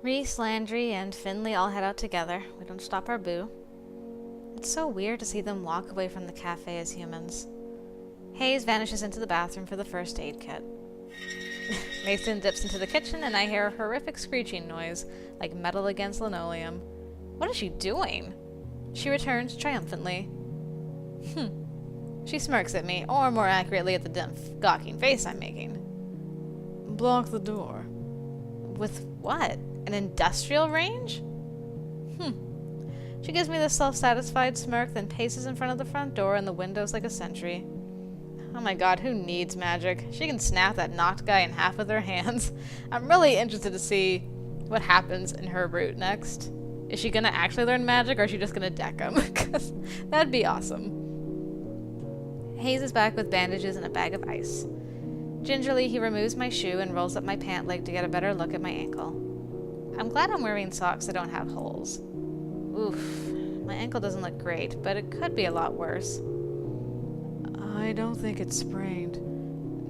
Reese, Landry, and Finley all head out together. We don't stop our boo. It's so weird to see them walk away from the cafe as humans. Hayes vanishes into the bathroom for the first aid kit. Mason dips into the kitchen and I hear a horrific screeching noise, like metal against linoleum. What is she doing? She returns triumphantly. She smirks at me, or more accurately at the gawking face I'm making. Block the door. With what? An industrial range? She gives me this self-satisfied smirk, then paces in front of the front door and the windows like a sentry. Oh my god, who needs magic? She can snap that Nacht guy in half with her hands. I'm really interested to see what happens in her route next. Is she gonna actually learn magic, or is she just gonna deck him? Because that'd be awesome. Hayes is back with bandages and a bag of ice. Gingerly, he removes my shoe and rolls up my pant leg to get a better look at my ankle. I'm glad I'm wearing socks that don't have holes. Oof, my ankle doesn't look great, but it could be a lot worse. I don't think it's sprained,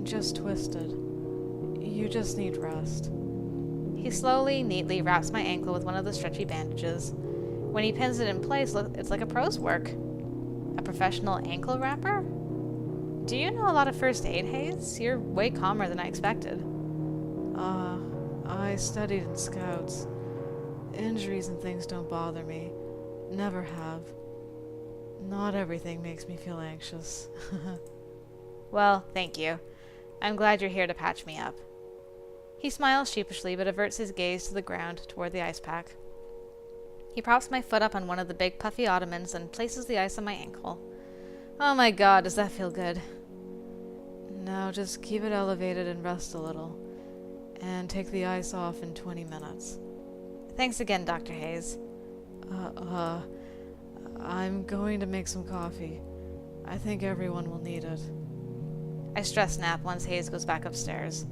just twisted. You just need rest. He slowly, neatly wraps my ankle with one of the stretchy bandages. When he pins it in place, it's like a pro's work. A professional ankle wrapper? Do you know a lot of first aid, Hayes? You're way calmer than I expected. I studied in scouts. Injuries and things don't bother me. Never have. Not everything makes me feel anxious. Well, thank you. I'm glad you're here to patch me up. He smiles sheepishly, but averts his gaze to the ground toward the ice pack. He props my foot up on one of the big puffy ottomans and places the ice on my ankle. Oh my god, does that feel good? Now just keep it elevated and rest a little. And take the ice off in 20 minutes. Thanks again, Dr. Hayes. I'm going to make some coffee. I think everyone will need it. I stress nap once Hayes goes back upstairs.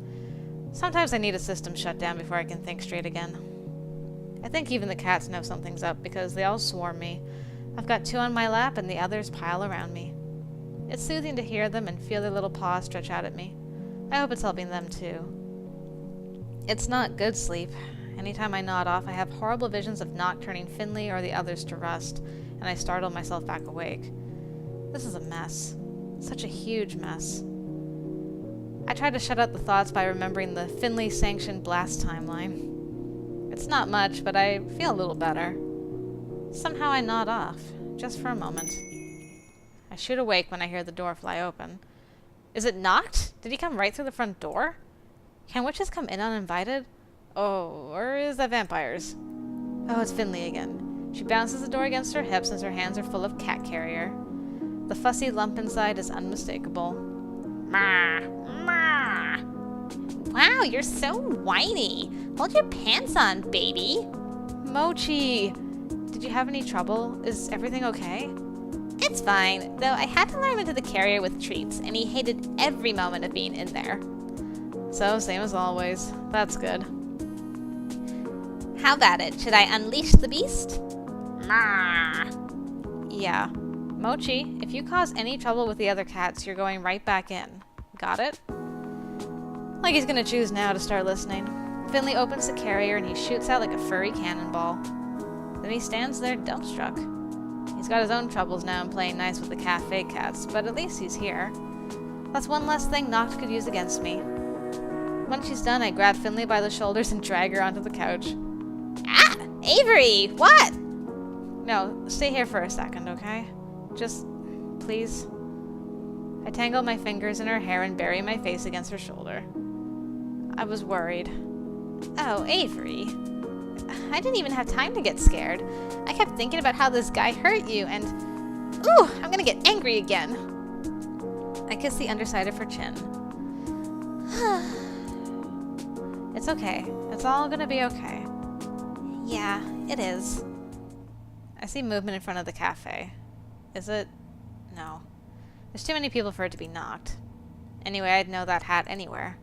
Sometimes I need a system shut down before I can think straight again. I think even the cats know something's up because they all swarm me. I've got two on my lap and the others pile around me. It's soothing to hear them and feel their little paws stretch out at me. I hope it's helping them too. It's not good sleep. Anytime I nod off, I have horrible visions of Nacht turning Finley or the others to rust, and I startle myself back awake. This is a mess. Such a huge mess. I try to shut out the thoughts by remembering the Finley-sanctioned blast timeline. It's not much, but I feel a little better. Somehow I nod off, just for a moment. I shoot awake when I hear the door fly open. Is it Nacht? Did he come right through the front door? Can witches come in uninvited? Oh, or is that vampires? Oh, it's Finley again. She bounces the door against her hips as her hands are full of cat carrier. The fussy lump inside is unmistakable. Ma! Ma! Wow, you're so whiny. Hold your pants on, baby. Mochi! Did you have any trouble? Is everything okay? It's fine, though I had to lure him into the carrier with treats, and he hated every moment of being in there. So, same as always. That's good. How about it? Should I unleash the beast? Ma! Yeah. Mochi, if you cause any trouble with the other cats, you're going right back in. Got it? Like he's gonna choose now to start listening. Finley opens the carrier and he shoots out like a furry cannonball. Then he stands there dumbstruck. He's got his own troubles now and playing nice with the cafe cats, but at least he's here. That's one less thing Nacht could use against me. Once she's done, I grab Finley by the shoulders and drag her onto the couch. Ah! Avery! What? No, stay here for a second, okay? Just, please. I tangle my fingers in her hair and bury my face against her shoulder. I was worried. Oh, Avery. I didn't even have time to get scared. I kept thinking about how this guy hurt you and... Ooh, I'm gonna get angry again. I kiss the underside of her chin. It's okay. It's all gonna be okay. Yeah, it is. I see movement in front of the cafe. Is it? No. There's too many people for it to be Nacht. Anyway, I'd know that hat anywhere.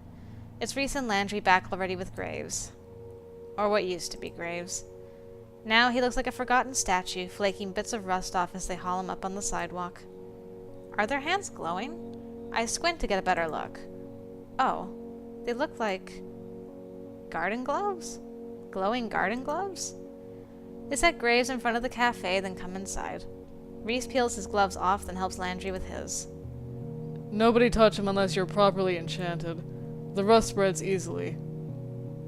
It's Reese and Landry back already with Graves. Or what used to be Graves. Now he looks like a forgotten statue, flaking bits of rust off as they haul him up on the sidewalk. Are their hands glowing? I squint to get a better look. Oh, they look like... garden gloves? Glowing garden gloves? They set Graves in front of the cafe, then come inside. Reese peels his gloves off, then helps Landry with his. Nobody touch him unless you're properly enchanted. The rust spreads easily.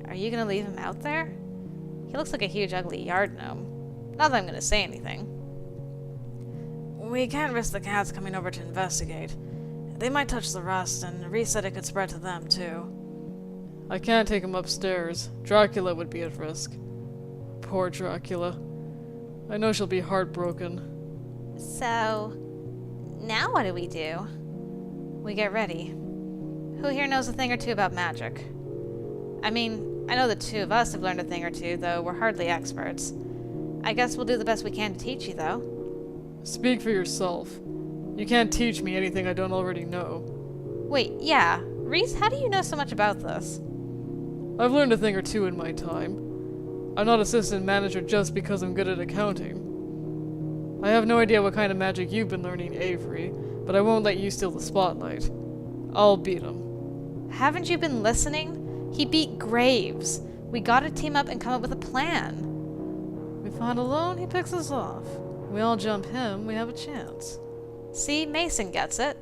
Are you gonna leave him out there? He looks like a huge ugly yard gnome. Not that I'm gonna say anything. We can't risk the cats coming over to investigate. They might touch the rust, and Reese said it could spread to them, too. I can't take him upstairs. Dracula would be at risk. Poor Dracula. I know she'll be heartbroken. So, now what do? We get ready. Who here knows a thing or two about magic? I mean, I know the two of us have learned a thing or two, though we're hardly experts. I guess we'll do the best we can to teach you, though. Speak for yourself. You can't teach me anything I don't already know. Wait, yeah. Reese, how do you know so much about this? I've learned a thing or two in my time. I'm not assistant manager just because I'm good at accounting. I have no idea what kind of magic you've been learning, Avery, but I won't let you steal the spotlight. I'll beat him. Haven't you been listening? He beat Graves. We gotta team up and come up with a plan. We find alone, he picks us off. We all jump him, we have a chance. See, Mason gets it.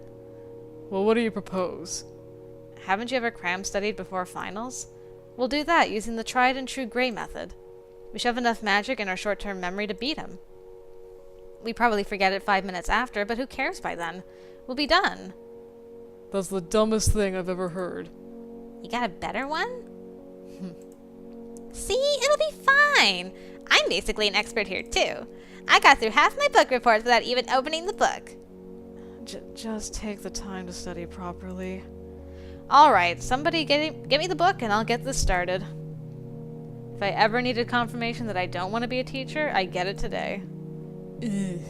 Well, what do you propose? Haven't you ever cram studied before finals? We'll do that using the tried and true Grey method. We shove enough magic in our short-term memory to beat him. We probably forget it 5 minutes after, but who cares by then? We'll be done. That's the dumbest thing I've ever heard. You got a better one? See, it'll be fine. I'm basically an expert here, too. I got through half my book reports without even opening the book. Just take the time to study properly. Alright, somebody get me the book and I'll get this started. If I ever needed confirmation that I don't want to be a teacher, I get it today. Ugh.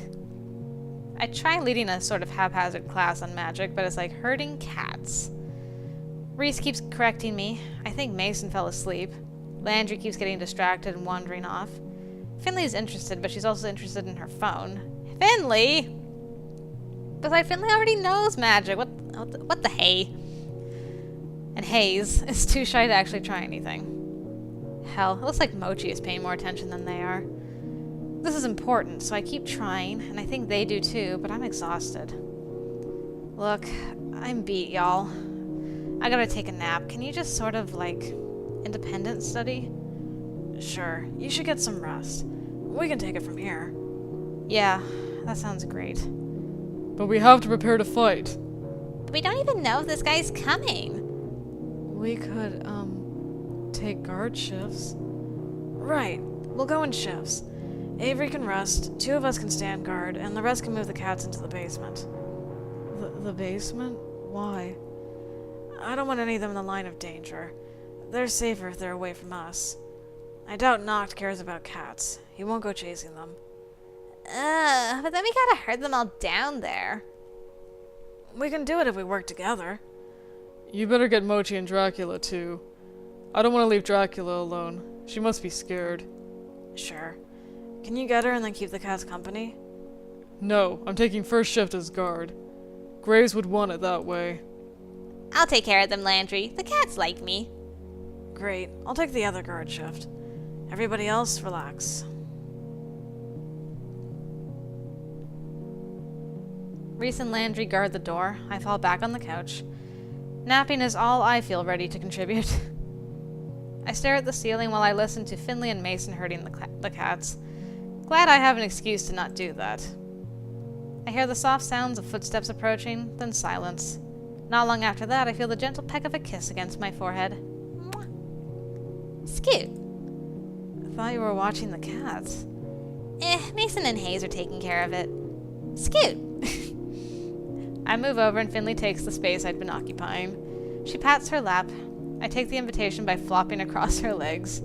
I try leading a sort of haphazard class on magic, but it's like herding cats. Reese keeps correcting me. I think Mason fell asleep. Landry keeps getting distracted and wandering off. Finley's interested, but she's also interested in her phone. Finley! Besides, Finley already knows magic. What the hey? And Hayes is too shy to actually try anything. Hell, it looks like Mochi is paying more attention than they are. This is important, so I keep trying, and I think they do too, but I'm exhausted. Look, I'm beat, y'all. I gotta take a nap. Can you just sort of, like, independent study? Sure, you should get some rest. We can take it from here. Yeah, that sounds great. But we have to prepare to fight. But we don't even know if this guy's coming. We could, take guard shifts. Right, we'll go in shifts. Avery can rest, 2 of us can stand guard, and the rest can move the cats into the basement. The basement? Why? I don't want any of them in the line of danger. They're safer if they're away from us. I doubt Nacht cares about cats. He won't go chasing them. But then we gotta herd them all down there. We can do it if we work together. You better get Mochi and Dracula too. I don't want to leave Dracula alone. She must be scared. Sure. Can you get her and then keep the cats company? No, I'm taking first shift as guard. Graves would want it that way. I'll take care of them, Landry. The cats like me. Great. I'll take the other guard shift. Everybody else, relax. Reese and Landry guard the door. I fall back on the couch. Napping is all I feel ready to contribute. I stare at the ceiling while I listen to Finley and Mason herding the cats. Glad I have an excuse to not do that. I hear the soft sounds of footsteps approaching, then silence. Not long after that, I feel the gentle peck of a kiss against my forehead. Mwah. Scoot. I thought you were watching the cats. Mason and Hayes are taking care of it. Scoot. I move over and Finley takes the space I'd been occupying. She pats her lap. I take the invitation by flopping across her legs.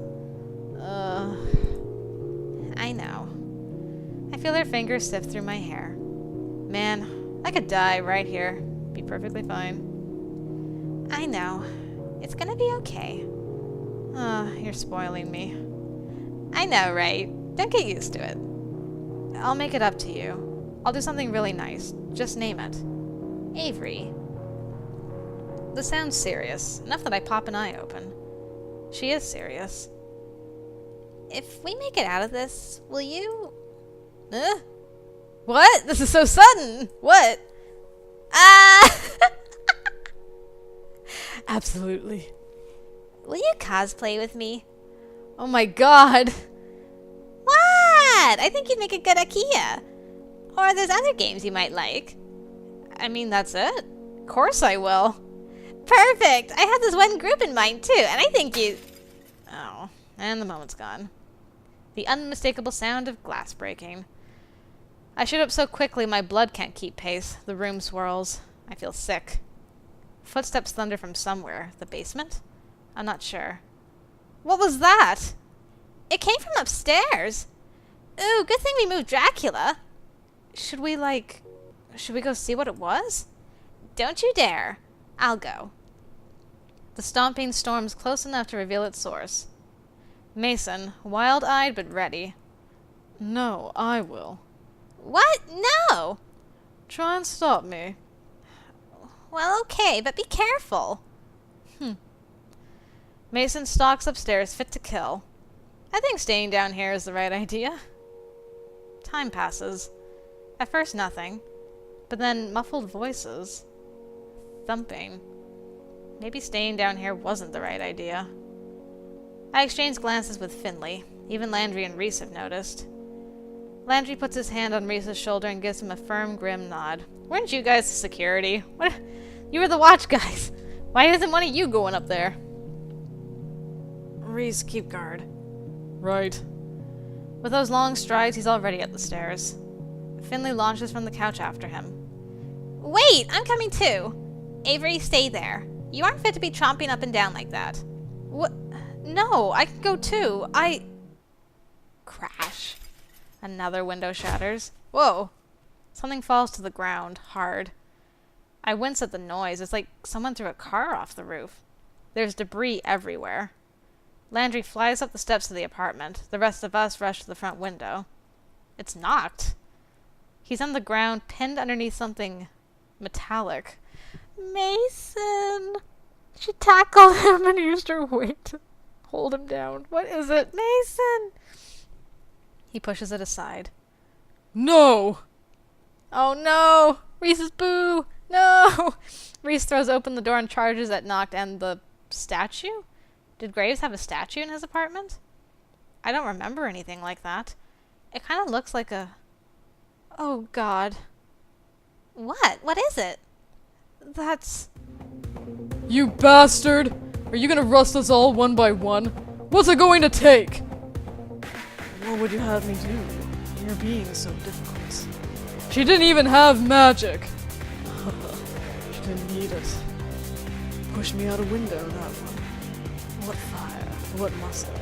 I know. I feel her fingers sift through my hair. Man, I could die right here. Be perfectly fine. I know. It's gonna be okay. You're spoiling me. I know, right? Don't get used to it. I'll make it up to you. I'll do something really nice. Just name it. Avery. This sounds serious, enough that I pop an eye open. She is serious. If we make it out of this, will you... What? This is so sudden! What? Ah! Absolutely. Will you cosplay with me? Oh my god! What? I think you'd make a good Akia. Or there's other games you might like. I mean, that's it. Of course I will. Perfect! I had this one group in mind too, and I think you... Oh, and the moment's gone. The unmistakable sound of glass breaking. I shoot up so quickly my blood can't keep pace. The room swirls. I feel sick. Footsteps thunder from somewhere. The basement? I'm not sure. What was that? It came from upstairs. Ooh, good thing we moved Dracula. Should we go see what it was? Don't you dare. I'll go. The stomping storms close enough to reveal its source. Mason, wild-eyed but ready. No, I will. What? No! Try and stop me. Well, okay, but be careful. Mason stalks upstairs, fit to kill. I think staying down here is the right idea. Time passes. At first nothing, but then muffled voices. Thumping. Maybe staying down here wasn't the right idea. I exchange glances with Finley. Even Landry and Reese have noticed. Landry puts his hand on Reese's shoulder and gives him a firm, grim nod. Weren't you guys the security? What? You were the watch guys. Why isn't one of you going up there? Reese, keep guard. Right. With those long strides, he's already at the stairs. Finley launches from the couch after him. Wait, I'm coming too. Avery, stay there. You aren't fit to be tromping up and down like that. What? No, I can go too. Crash. Another window shatters. Whoa. Something falls to the ground, hard. I wince at the noise. It's like someone threw a car off the roof. There's debris everywhere. Landry flies up the steps to the apartment. The rest of us rush to the front window. It's Nacht. He's on the ground, pinned underneath something metallic. Mason. She tackled him and used her weight to hold him down. What is it? Mason. He pushes it aside. No! Oh no! Reese's boo! No! Reese throws open the door and charges at Nacht and the statue? Did Graves have a statue in his apartment? I don't remember anything like that. It kind of looks like a... Oh god. What? What is it? That's... You bastard! Are you gonna rust us all one by one? What's it going to take? What would you have me do? You're being so difficult. She didn't even have magic. She didn't need it. Pushed me out a window, that one. What fire? What muscle?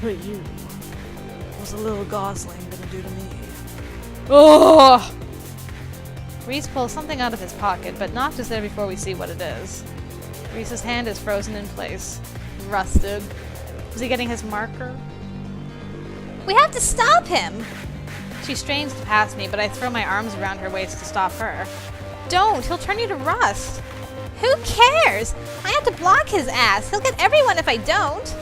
But you... What's a little gosling gonna do to me? Oh! Reese pulls something out of his pocket, but Nacht is there before we see what it is. Reese's hand is frozen in place. Rusted. Is he getting his marker? We have to stop him! She strains to pass me, but I throw my arms around her waist to stop her. Don't! He'll turn you to rust! Who cares? I have to block his ass. He'll get everyone if I don't.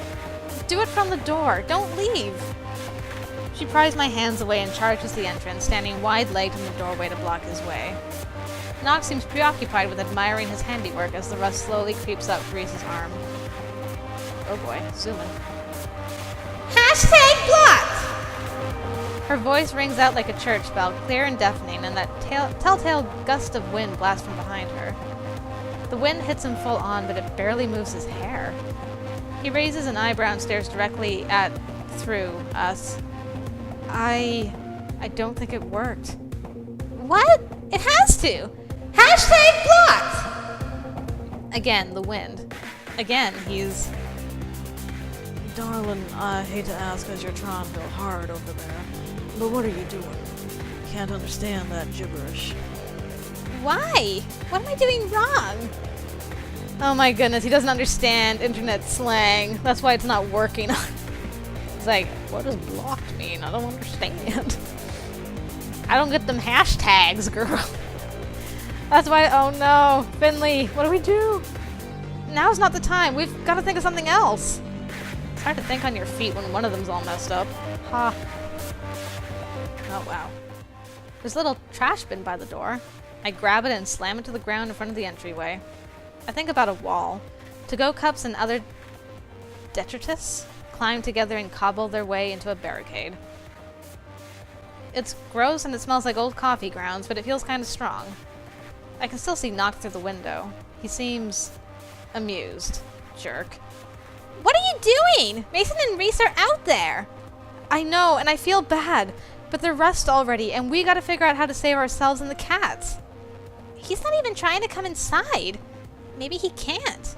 Do it from the door. Don't leave. She pries my hands away and charges the entrance, standing wide-legged in the doorway to block his way. Nacht seems preoccupied with admiring his handiwork as the rust slowly creeps up Reese's arm. Oh boy, zooming. Hashtag blocked! Her voice rings out like a church bell, clear and deafening, and that telltale gust of wind blasts from behind her. The wind hits him full on, but it barely moves his hair. He raises an eyebrow and stares directly through us. I don't think it worked. What? It has to! Hashtag blocked! Again, the wind. Again, he's... Darling, I hate to ask as you're trying real hard over there, but what are you doing? Can't understand that gibberish. Why? What am I doing wrong? Oh my goodness, he doesn't understand internet slang. That's why it's not working. It's like, what does blocked mean? I don't understand. I don't get them hashtags, girl. That's why, oh no. Finley, what do we do? Now's not the time. We've got to think of something else. hard to think on your feet when one of them's all messed up. Ha. Oh, wow. There's a little trash bin by the door. I grab it and slam it to the ground in front of the entryway. I think about a wall. To-go cups and other detritus climb together and cobble their way into a barricade. It's gross and it smells like old coffee grounds, but it feels kind of strong. I can still see Nacht through the window. He seems amused. Jerk. What are you doing? Mason and Reese are out there. I know, and I feel bad, but they're rushed already, and we gotta figure out how to save ourselves and the cats. He's not even trying to come inside. Maybe he can't.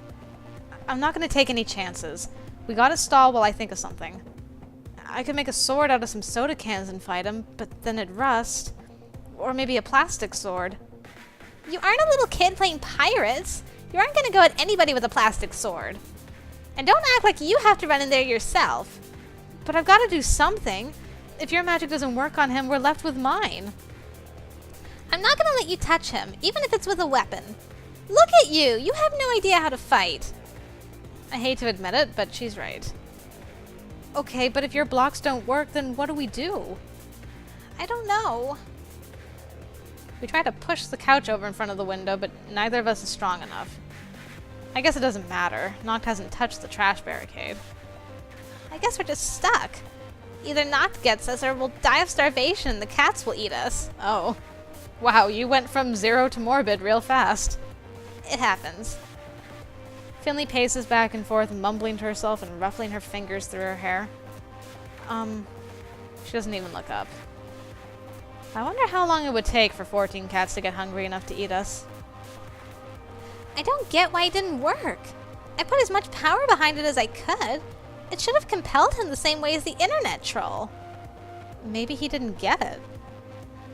I'm not gonna take any chances. We gotta stall while I think of something. I could make a sword out of some soda cans and fight him, but then it'd rust. Or maybe a plastic sword. You aren't a little kid playing pirates. You aren't gonna go at anybody with a plastic sword. And don't act like you have to run in there yourself. But I've gotta do something. If your magic doesn't work on him, we're left with mine. I'm not gonna let you touch him, even if it's with a weapon. Look at you! You have no idea how to fight. I hate to admit it, but she's right. Okay, but if your blocks don't work, then what do we do? I don't know. We try to push the couch over in front of the window, but neither of us is strong enough. I guess it doesn't matter. Nacht hasn't touched the trash barricade. I guess we're just stuck. Either Nacht gets us or we'll die of starvation and the cats will eat us. Oh. Wow, you went from 0 to morbid real fast. It happens. Finley paces back and forth, mumbling to herself and ruffling her fingers through her hair. She doesn't even look up. I wonder how long it would take for 14 cats to get hungry enough to eat us. I don't get why it didn't work. I put as much power behind it as I could. It should have compelled him the same way as the internet troll. Maybe he didn't get it.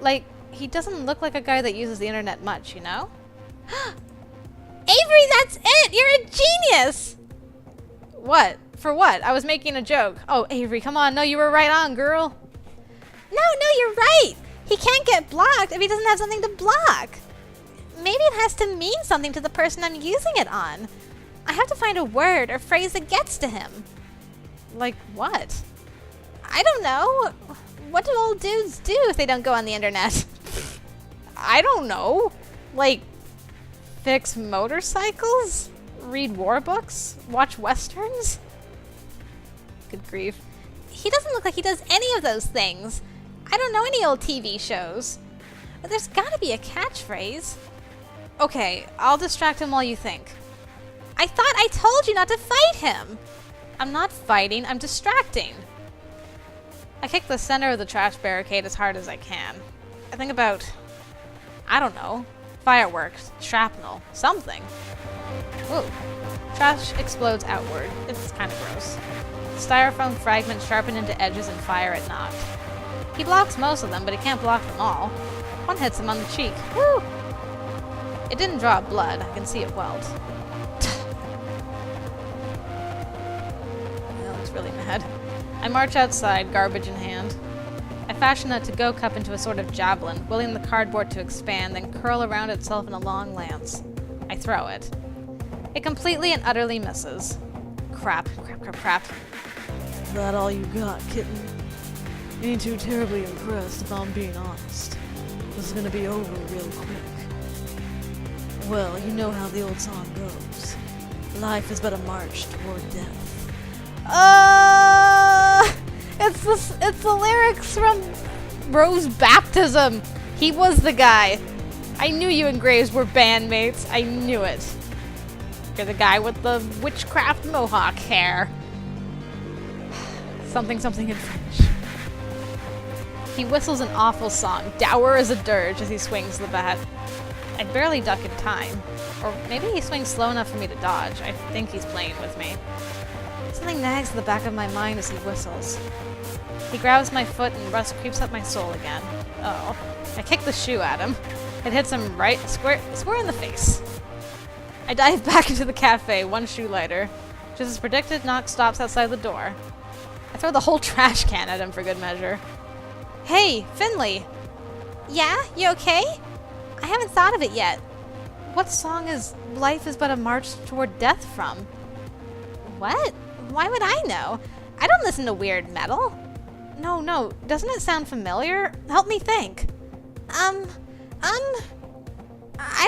Like, he doesn't look like a guy that uses the internet much, you know? Avery, that's it! You're a genius! What? For what? I was making a joke. Oh, Avery, come on. No, you were right on, girl. No, you're right! He can't get blocked if he doesn't have something to block. Maybe it has to mean something to the person I'm using it on. I have to find a word or phrase that gets to him. Like what? I don't know. What do old dudes do if they don't go on the internet? I don't know. Like, fix motorcycles? Read war books? Watch westerns? Good grief. He doesn't look like he does any of those things. I don't know any old TV shows. But there's gotta be a catchphrase. Okay, I'll distract him while you think. I thought I told you not to fight him! I'm not fighting, I'm distracting. I kick the center of the trash barricade as hard as I can. I think about, I don't know, fireworks, shrapnel, something. Ooh. Trash explodes outward. It's kind of gross. Styrofoam fragments sharpen into edges and fire at Nacht. He blocks most of them, but he can't block them all. One hits him on the cheek. Woo! It didn't draw blood. I can see it welled. That looks really mad. I march outside, garbage in hand. I fashion a to-go cup into a sort of javelin, willing the cardboard to expand, then curl around itself in a long lance. I throw it. It completely and utterly misses. Crap. Is that all you got, kitten? Ain't too terribly impressed if I'm being honest. This is gonna be over real quick. Well, you know how the old song goes. Life is but a march toward death. It's the lyrics from Rose Baptism. He was the guy. I knew you and Graves were bandmates. I knew it. You're the guy with the witchcraft mohawk hair. Something in French. He whistles an awful song, dour as a dirge, as he swings the bat. I barely duck in time. Or maybe he swings slow enough for me to dodge. I think he's playing with me. Something nags at the back of my mind as he whistles. He grabs my foot and rust creeps up my soul again. Oh. I kick the shoe at him. It hits him right square in the face. I dive back into the cafe, one shoe lighter. Just as predicted, Nacht stops outside the door. I throw the whole trash can at him for good measure. Hey, Finley! Yeah? You okay? I haven't thought of it yet. What song is Life is but a March Toward Death from? What? Why would I know? I don't listen to weird metal. No, doesn't it sound familiar? Help me think. I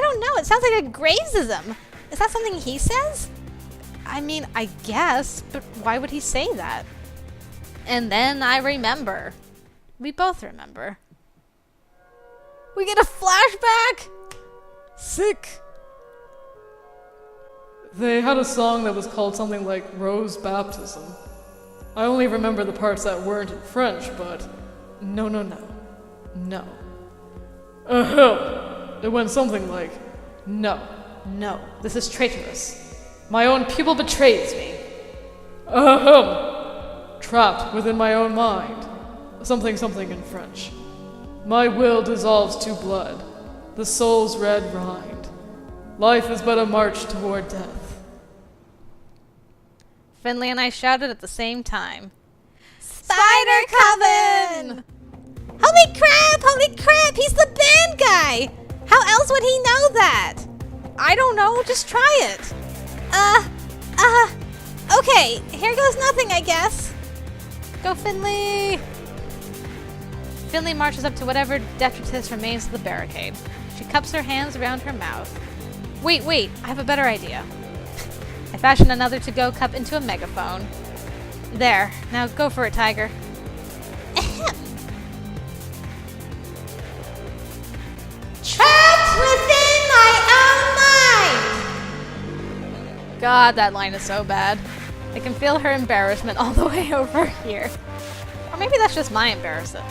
don't know. It sounds like a Gravesism. Is that something he says? I mean, I guess, but why would he say that? And then I remember. We both remember. We get a flashback? Sick! They had a song that was called something like Rose Baptism. I only remember the parts that weren't in French, but no. It went something like, no, this is traitorous. My own people betrays me. Trapped within my own mind. Something in French. My will dissolves to blood, the soul's red rind. Life is but a march toward death. Finley and I shouted at the same time. Spider Coven! Holy crap, he's the band guy! How else would he know that? I don't know, just try it. Okay, here goes nothing, I guess. Go, Finley! Finley marches up to whatever detritus remains of the barricade. She cups her hands around her mouth. Wait, I have a better idea. I fashion another to-go cup into a megaphone. There, now go for it, Tiger. Ahem. Trapped within my own mind! God, that line is so bad. I can feel her embarrassment all the way over here. Or maybe that's just my embarrassment.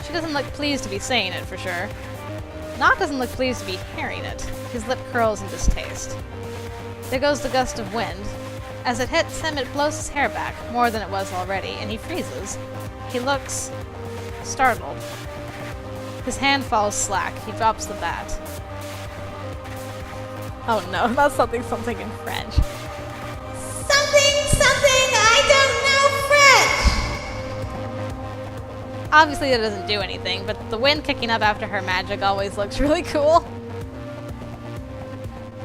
She doesn't look pleased to be saying it, for sure. Nacht doesn't look pleased to be hearing it. His lip curls in distaste. There goes the gust of wind. As it hits him, it blows his hair back, more than it was already, and he freezes. He looks startled. His hand falls slack. He drops the bat. Oh no, that's something in French. Something, I don't know French! Obviously that doesn't do anything, but the wind kicking up after her magic always looks really cool.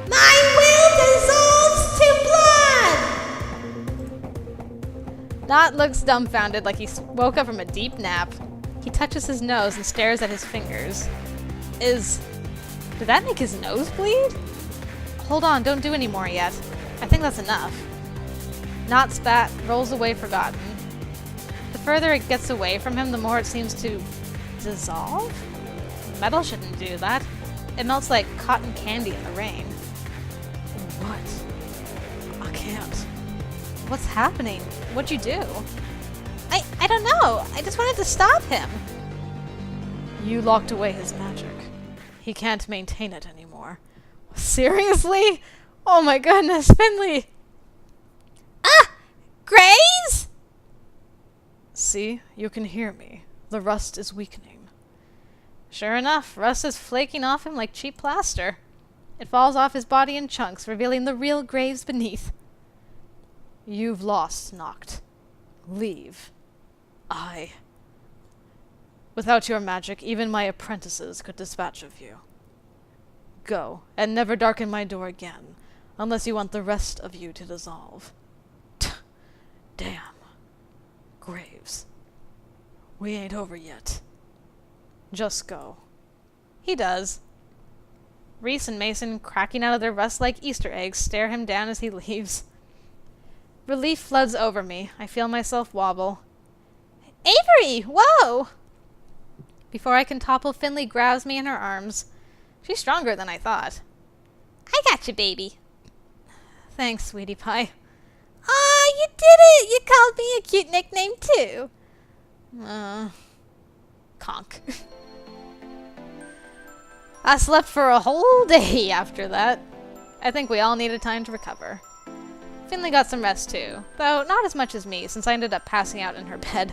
My will dissolves to blood! Nacht looks dumbfounded like he woke up from a deep nap. He touches his nose and stares at his fingers. Did that make his nose bleed? Hold on, don't do any more yet. I think that's enough. Nacht's bat rolls away forgotten. The further it gets away from him, the more it seems to dissolve? Metal shouldn't do that. It melts like cotton candy in the rain. What? I can't. What's happening? What'd you do? I don't know. I just wanted to stop him. You locked away his magic. He can't maintain it anymore. Seriously? Oh my goodness, Finley! Grays? See, you can hear me. The rust is weakening. Sure enough, rust is flaking off him like cheap plaster. It falls off his body in chunks, revealing the real graves beneath. You've lost, Nacht. Leave. Without your magic, even my apprentices could dispatch of you. Go, and never darken my door again, unless you want the rest of you to dissolve. Damn. Graves. We ain't over yet. Just go. He does. Reese and Mason, cracking out of their rust like Easter eggs, stare him down as he leaves. Relief floods over me. I feel myself wobble. Avery! Whoa! Before I can topple, Finley grabs me in her arms. She's stronger than I thought. I got you, baby. Thanks, sweetie pie. Aw, you did it! You called me a cute nickname, too. Conk. I slept for a whole day after that. I think we all needed time to recover. Finley got some rest, too. Though not as much as me, since I ended up passing out in her bed.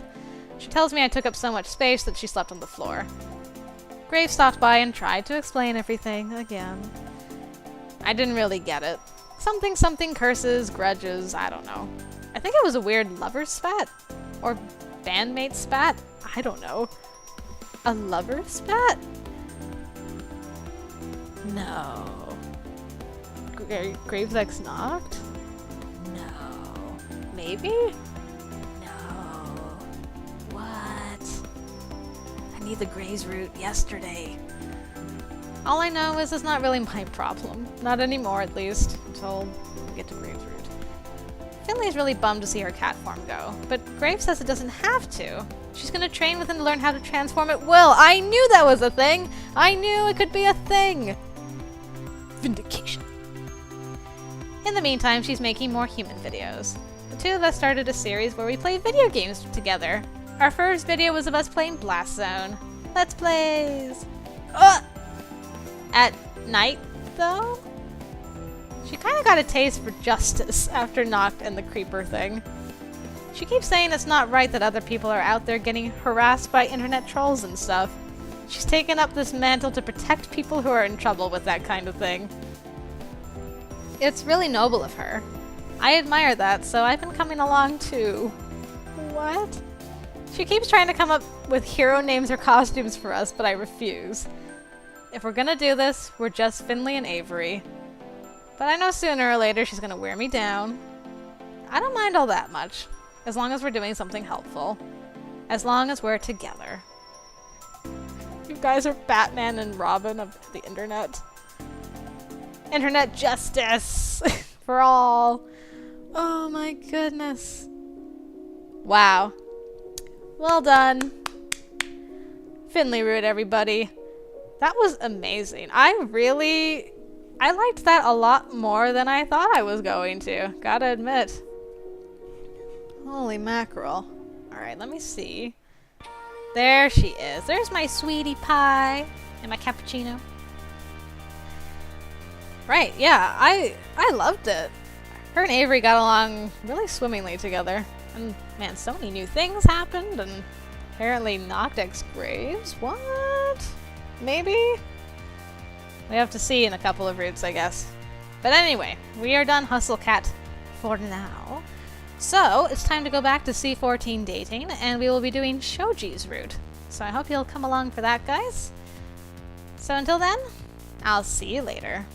She tells me I took up so much space that she slept on the floor. Graves stopped by and tried to explain everything again. I didn't really get it. Something curses, grudges, I don't know. I think it was a weird lover's spat? Or bandmate spat? I don't know. A lover's spat? No. Graves ex Nacht? Maybe? No. What? I need the Grey's root yesterday. All I know is it's not really my problem. Not anymore, at least, until we get to Grey's root. Finley's really bummed to see her cat form go, but Grave says it doesn't have to. She's gonna train with him to learn how to transform at will. I knew that was a thing! I knew it could be a thing! Vindication. In the meantime, she's making more human videos. The two of us started a series where we play video games together. Our first video was of us playing Blast Zone. Let's plays! At night, though? She kinda got a taste for justice after Nacht and the creeper thing. She keeps saying it's not right that other people are out there getting harassed by internet trolls and stuff. She's taken up this mantle to protect people who are in trouble with that kind of thing. It's really noble of her. I admire that, so I've been coming along too. What? She keeps trying to come up with hero names or costumes for us, but I refuse. If we're gonna do this, we're just Finley and Avery. But I know sooner or later she's gonna wear me down. I don't mind all that much, as long as we're doing something helpful. As long as we're together. You guys are Batman and Robin of the internet. Internet justice for all. Oh my goodness. Wow. Well done. Finley root, everybody. That was amazing. I liked that a lot more than I thought I was going to. Gotta admit. Holy mackerel. Alright, let me see. There she is. There's my sweetie pie and my cappuccino. Right, yeah, I loved it. Her and Avery got along really swimmingly together. And man, so many new things happened, and apparently Nacht X Graves? What? Maybe? We have to see in a couple of routes, I guess. But anyway, we are done Hustle Cat for now. So, it's time to go back to C14 dating, and we will be doing Shoji's route. So I hope you'll come along for that, guys. So until then, I'll see you later.